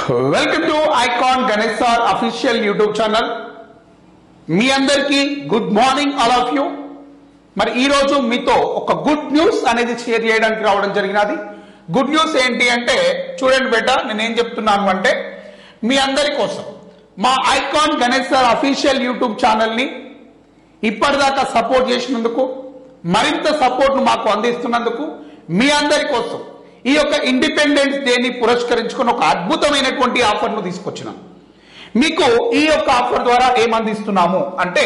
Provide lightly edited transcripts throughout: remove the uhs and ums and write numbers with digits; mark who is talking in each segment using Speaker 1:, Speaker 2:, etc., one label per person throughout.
Speaker 1: Welcome to icon Ganesh sir official YouTube channel. మీ అందరికీ good morning all of you. మరి ఈ రోజు మీతో ఒక గుడ్ న్యూస్ అనేది షేర్ చేయడానికి రావడం జరిగినది. గుడ్ న్యూస్ ఏంటి అంటే చూడండి బేట, నేనేం చెప్తున్నాను అంటే మీ అందరి కోసం మా icon Ganesh sir official YouTube channel ని ఇప్పటిదాకా సపోర్ట్ చేసినందుకు, మరింత సపోర్ట్ ను మాకు అందిస్తున్నందుకు మీ అందరి కోసం ఈ యొక్క ఇండిపెండెన్స్ డేని పురస్కరించుకుని ఒక అద్భుతమైనటువంటి ఆఫర్ ను తీసుకొచ్చినాం. మీకు ఈ యొక్క ఆఫర్ ద్వారా ఏమందిస్తున్నాము అంటే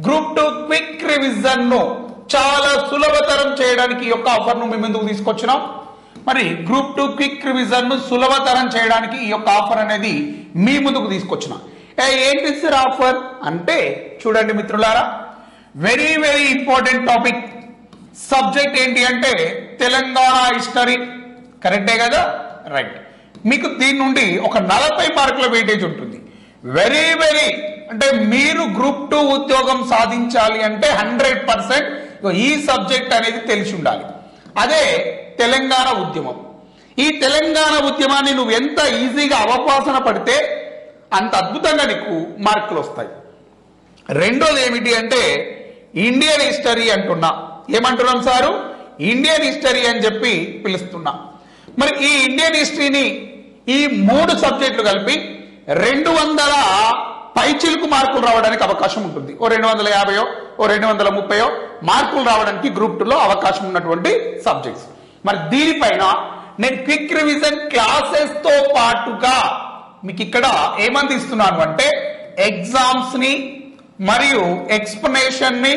Speaker 1: గ్రూప్ 2 క్విక్ రివిజన్ ను చాలా సులభతరం చేయడానికి ఈ యొక్క ఆఫర్ ను మీ ముందుకు తీసుకొచ్చినాం. మరి గ్రూప్ 2 క్విక్ రివిజన్ ను సులభతరం చేయడానికి ఈ యొక్క ఆఫర్ అనేది మీ ముందుకు తీసుకొచ్చినాం. ఏంటి సార్ ఆఫర్ అంటే చూడండి మిత్రులారా, very very important topic. Subject ఏంటి అంటే తెలంగాణ హిస్టరీ. కరెక్టే కదా? రైట్. మీకు దీని నుండి ఒక 40 మార్కుల వెయిటేజ్ ఉంటుంది. వెరీ వెరీ అంటే మీరు గ్రూప్ 2 ఉద్యోగం సాధించాలి అంటే 100% ఈ సబ్జెక్ట్ అనేది తెలిసి ఉండాలి. అదే తెలంగాణ ఉద్యమం. ఈ తెలంగాణ ఉద్యమాన్ని నువ్వు ఎంత ఈజీగా అవపాసన పడితే అంత అద్భుతంగా నీకు మార్కులు వస్తాయి. రెండోది ఏమిటి అంటే ఇండియన్ హిస్టరీ అంటున్నా. ఏమంటున్నాం సారు? ఇండియన్ హిస్టరీ అని చెప్పి పిలుస్తున్నా. మరి ఈ ఇండియన్ హిస్టరీని ఈ 3 సబ్జెక్టులు కలిపి 200 పైచిలుకు మార్కులు రావడానికి అవకాశం ఉంటుంది. ఓ 250 ఓ 230 మార్కులు రావడానికి గ్రూప్ 2లో అవకాశం ఉన్నటువంటి సబ్జెక్ట్స్. మరి దీనిపైన నేను క్విక్ రివిజన్ క్లాసెస్ తో పాటుగా మీకు ఇక్కడ ఏమందిస్తున్నాను అంటే ఎగ్జామ్స్ ని మరియు ఎక్స్ప్లెనేషన్ ని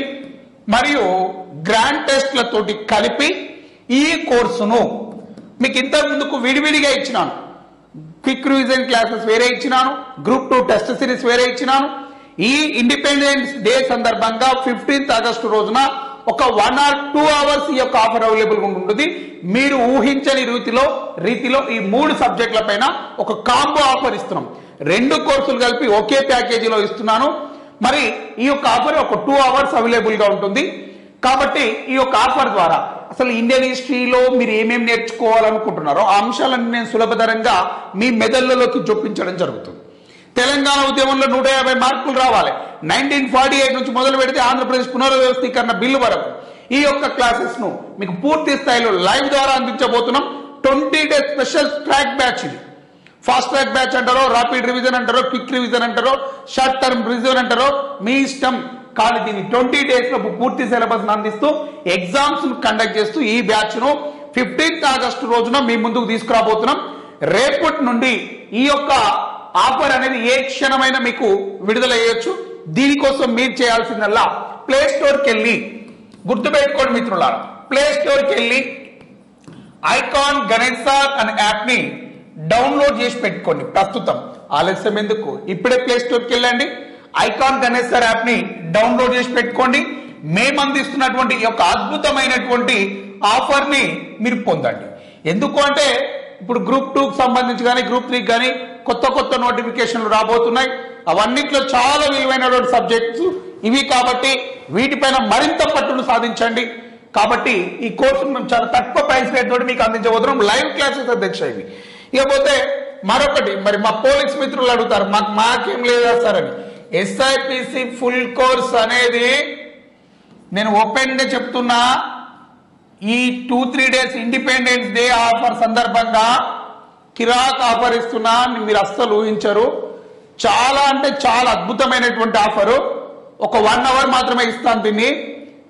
Speaker 1: మరియు గ్రాండ్ టెస్ట్లతోటి కలిపి ఈ కోర్సును మీకు ఇంతకు ముందుకు విడివిడిగా ఇచ్చినాను. క్విక్ రివిజన్ క్లాసెస్ వేరే ఇచ్చినాను, గ్రూప్ 2 టెస్ట్ సిరీస్ వేరే ఇచ్చినాను. ఈ ఇండిపెండెన్స్ డే సందర్భంగా 15th ఆగస్టు రోజున ఒక 1 or 2 hours ఈ యొక్క ఆఫర్ అవైలబుల్ గా ఉంటుంది. మీరు ఊహించని రీతిలో ఈ 3 సబ్జెక్టుల పైన ఒక కాంబో ఆఫర్ ఇస్తున్నాం. 2 కోర్సులు కలిపి ఒకే ప్యాకేజీలో ఇస్తున్నాను. మరి ఈ యొక్క ఆఫర్ ఒక 2 hours అవైలబుల్ గా ఉంటుంది. కాబట్టి ఈ యొక్క ఆఫర్ ద్వారా అసలు ఇండియన్ హిస్టరీలో మీరు ఏమేమి నేర్చుకోవాలనుకుంటున్నారో ఆ అంశాలన్నీ నేను సులభతరంగా మీ మెదళ్లలోకి చొప్పించడం జరుగుతుంది. తెలంగాణ ఉద్యమంలో 150 మార్కులు రావాలి. 1948 నుంచి మొదలు పెడితే ఆంధ్రప్రదేశ్ పునర్వ్యవస్థీకరణ బిల్లు వరకు ఈ యొక్క క్లాసెస్ ను మీకు పూర్తి స్థాయిలో లైవ్ ద్వారా అందించబోతున్నాం. 20 days స్పెషల్ ట్రాక్ బ్యాచ్. ఇది ఫాస్ట్ ట్రాక్ బ్యాచ్ అంటారో, ర్యాపిడ్ రివిజన్ అంటారో, క్విక్ రివిజన్ అంటారో, షార్ట్ టర్మ్ రివిజన్ అంటారో మీ ఇష్టం. కానీ దీన్ని 20 days లో పూర్తి సిలబస్ అందిస్తూ ఎగ్జామ్స్ కండక్ట్ చేస్తూ ఈ బ్యాచ్ ను 15th ఆగస్టు రోజున మీ ముందుకు తీసుకురాబోతున్నాం. రేపటి నుండి ఈ యొక్క ఆఫర్ అనేది ఏ క్షణమైనా మీకు విడుదల చేయొచ్చు. దీనికోసం మీరు చేయాల్సిందల్లా ప్లే స్టోర్కి వెళ్ళి, గుర్తుపెట్టుకోండి మిత్రులారా, ప్లే స్టోర్కి వెళ్ళి ఐకాన్ గణేష్ సార్ అనే యాప్ ని డౌన్లోడ్ చేసి పెట్టుకోండి. ప్రస్తుతం ఆలస్యం ఎందుకు, ఇప్పుడే ప్లే స్టోర్కి వెళ్ళండి, ఐకాన్ గణేష్ సార్ యాప్ ని డౌన్లోడ్ చేసి పెట్టుకోండి. మేము అందిస్తున్నటువంటి ఈ యొక్క అద్భుతమైనటువంటి ఆఫర్ ని మీరు పొందండి. ఎందుకు అంటే ఇప్పుడు గ్రూప్ 2 కి సంబంధించి కానీ గ్రూప్ 3 కానీ కొత్త నోటిఫికేషన్లు రాబోతున్నాయి. అవన్నిట్లో చాలా విలువైనటువంటి సబ్జెక్ట్స్ ఇవి. కాబట్టి వీటిపైన మరింత పట్టును సాధించండి. కాబట్టి ఈ కోర్సును మేము చాలా తక్కువ ప్రైస్ రేట్ తోటి మీకు అందించబోతున్నాం. లైవ్ క్లాసెస్ అధ్యక్ష ఇవి. ఇకపోతే మరొకటి, మరి మా పోలీస్ మిత్రులు అడుగుతారు మాకేం లేదా సార్ అని. ఎస్ఐపిసి ఫుల్ కోర్స్ అనేది నేను ఓపెన్ గా చెప్తున్నా, ఈ 2-3 days ఇండిపెండెన్స్ డే ఆఫర్ సందర్భంగా కిరాక్ ఆఫర్ ఇస్తున్నా. మీరు అస్సలు ఊహించరు. చాలా అంటే చాలా అద్భుతమైనటువంటి ఆఫరు. ఒక 1 hour మాత్రమే ఇస్తాను దీన్ని.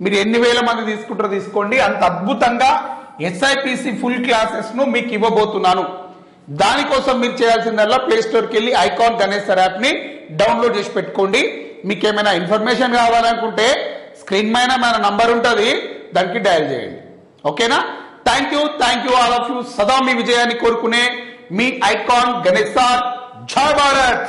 Speaker 1: మీరు ఎన్ని వేల మంది తీసుకుంటారో తీసుకోండి. అంత అద్భుతంగా ఎస్ఐపిసి ఫుల్ క్లాసెస్ ను మీకు ఇవ్వబోతున్నాను. దానికోసం మీరు చేయాల్సిందల్లా ప్లే స్టోర్కి వెళ్ళి ఐకాన్ గణేష్ సార్ యాప్ ని డౌన్లోడ్ చేసి పెట్టుకోండి. మీకు ఏమైనా ఇన్ఫర్మేషన్ కావాలనుకుంటే స్క్రీన్ పైన మన నంబర్ ఉంటుంది, దానికి డయల్ చేయండి. ఓకేనా? Thank you all of you. సదా మీ విజయాన్ని కోరుకునే మీ ఐకాన్ గణేష్ సార్. జై భారత్.